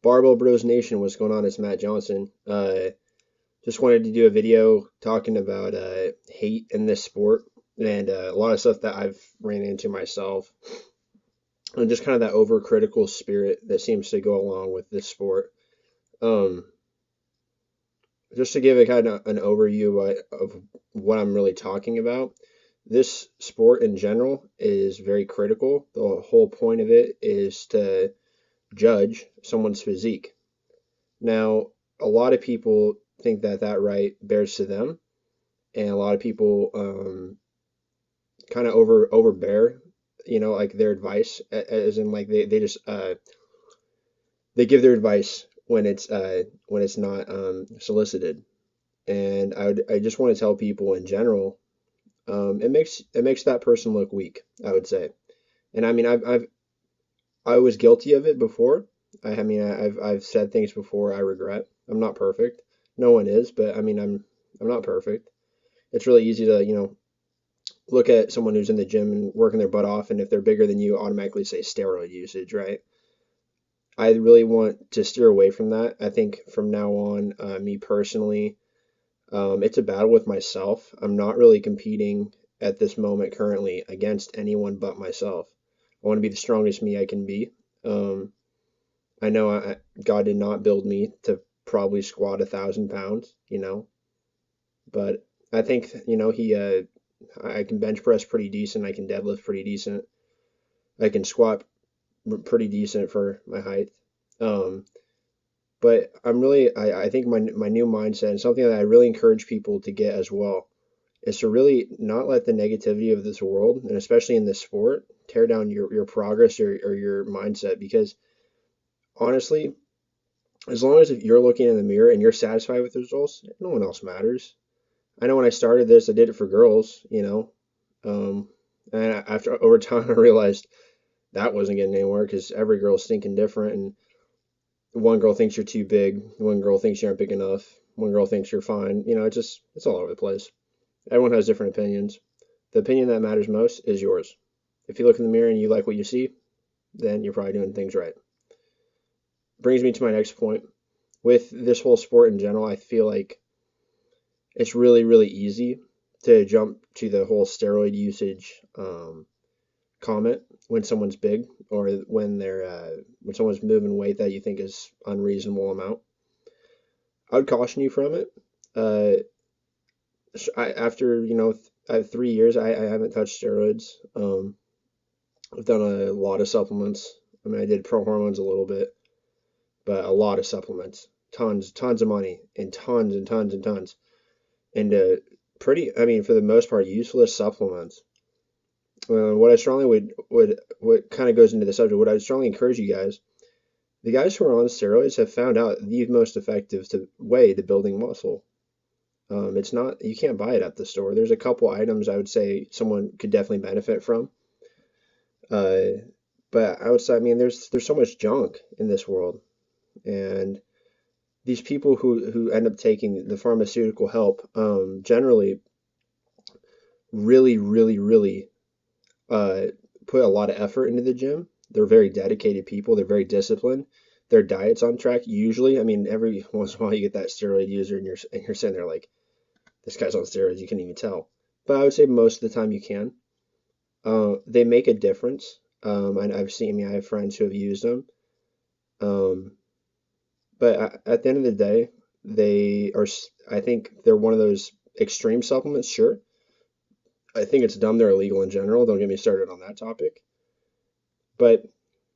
Barbell Bros Nation, what's going on? It's Matt Johnson. Just wanted to do a video talking about hate in this sport and a lot of stuff that I've ran into myself, and just kind of that overcritical spirit that seems to go along with this sport. Um, just to give a kind of an overview of what I'm really talking about, this sport in general is very critical. The whole point of it is to judge someone's physique. Now, a lot of people think that that right bears to them, and a lot of people kind of overbear, like their advice, as in like they just they give their advice when it's not solicited. And I just want to tell people in general, it makes that person look weak, I would say. And I mean, I was guilty of it before. I've said things before I regret. I'm not perfect. No one is, but I mean, I'm not perfect. It's really easy to, look at someone who's in the gym and working their butt off, and if they're bigger than you, automatically say steroid usage, right? I really want to steer away from that. I think from now on, me personally, it's a battle with myself. I'm not really competing at this moment currently against anyone but myself. I want to be the strongest me I can be. Um, I know God did not build me to probably squat 1,000 pounds, but I think, I can bench press pretty decent. I can deadlift pretty decent. I can squat pretty decent for my height. Um, but I think my new mindset, and something that I really encourage people to get as well, is to really not let the negativity of this world, and especially in this sport, tear down your progress or your mindset. Because honestly, as long as if you're looking in the mirror and you're satisfied with the results, no one else matters. I know when I started this, I did it for girls, um, and after over time, I realized that wasn't getting anywhere because every girl's thinking different, and one girl thinks you're too big, one girl thinks you aren't big enough, one girl thinks you're fine. It's all over the place. Everyone has different opinions. The opinion that matters most is yours. If you look in the mirror and you like what you see, then you're probably doing things right. Brings me to my next point. With this whole sport in general, I feel like it's really, really easy to jump to the whole steroid usage comment when someone's big, or when someone's moving weight that you think is unreasonable amount. I would caution you from it. Uh, after I have 3 years, I haven't touched steroids. I've done a lot of supplements. I mean, I did pro hormones a little bit, but a lot of supplements, tons of money, and tons and tons and tons, and I mean, for the most part, useless supplements. What I strongly would what kind of goes into the subject, what I would strongly encourage you guys, the guys who are on steroids have found out the most effective way to building muscle. It's not, you can't buy it at the store. There's a couple items I would say someone could definitely benefit from. Uh, but I would say, I mean, there's so much junk in this world, and these people who end up taking the pharmaceutical help, generally really, really, really uh, put a lot of effort into the gym. They're very dedicated people. They're very disciplined. Their diet's on track usually. I mean, every once in a while you get that steroid user, and you're sitting there like, this guy's on steroids. You can't even tell. But I would say most of the time you can. They make a difference. And I have friends who have used them. Um, but at the end of the day, I think they're one of those extreme supplements, sure. I think it's dumb they're illegal in general. Don't get me started on that topic. But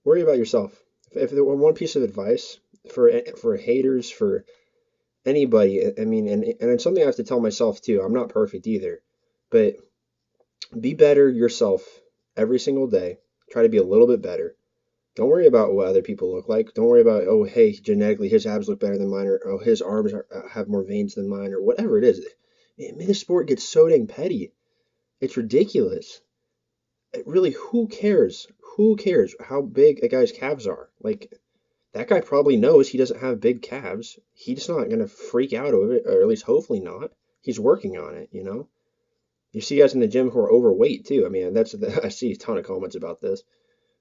worry about yourself. If there were one piece of advice for haters, for anybody, I mean, and it's something I have to tell myself too. I'm not perfect either, but be better yourself every single day. Try to be a little bit better. Don't worry about what other people look like. Don't worry about, oh, hey, genetically his abs look better than mine, or oh, his arms have more veins than mine, or whatever it is. Man, this sport gets so dang petty. It's ridiculous. Really, who cares? Who cares how big a guy's calves are? Like, that guy probably knows he doesn't have big calves. He's not going to freak out over it, or at least hopefully not. He's working on it. You see guys in the gym who are overweight too. I mean, I see a ton of comments about this.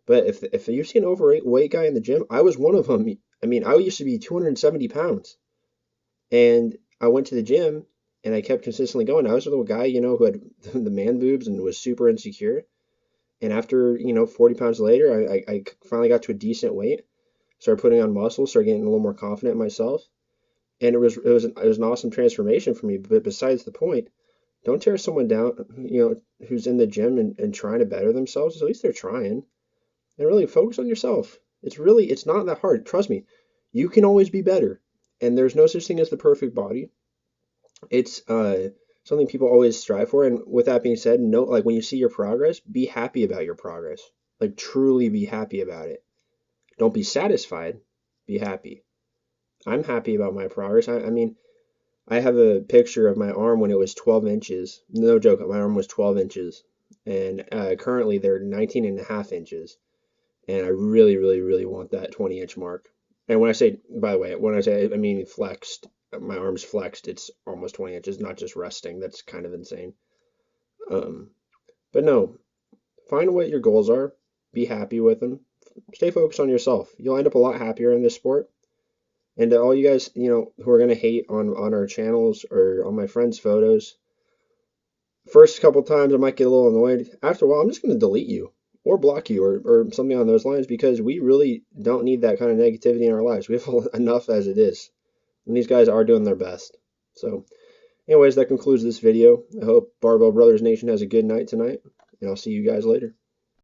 But if you see an overweight guy in the gym, I was one of them I mean, I used to be 270 pounds, and I went to the gym and I kept consistently going. I was a little guy, who had the man boobs and was super insecure. And after, 40 pounds later, I finally got to a decent weight, started putting on muscle, started getting a little more confident in myself. And it was an awesome transformation for me. But besides the point, don't tear someone down, who's in the gym and trying to better themselves. At least they're trying. And really focus on yourself. It's not that hard. Trust me, you can always be better. And there's no such thing as the perfect body. It's something people always strive for. And with that being said, no, like when you see your progress, be happy about your progress. Like truly be happy about it. Don't be satisfied. Be happy. I'm happy about my progress. I mean, I have a picture of my arm when it was 12 inches. No joke, my arm was 12 inches. And currently they're 19 and a half inches. And I really, really, really want that 20-inch mark. And when I say, by the way, when I say, I mean flexed, my arm's flexed, it's almost 20 inches, not just resting. That's kind of insane. Um, but no, find what your goals are, be happy with them, stay focused on yourself. You'll end up a lot happier in this sport. And to all you guys, who are gonna hate on our channels or on my friends' photos, first couple times I might get a little annoyed. After a while, I'm just gonna delete you or block you or something on those lines because we really don't need that kind of negativity in our lives. We have enough as it is. And these guys are doing their best. So, anyways, that concludes this video. I hope Barbell Brothers Nation has a good night tonight, and I'll see you guys later.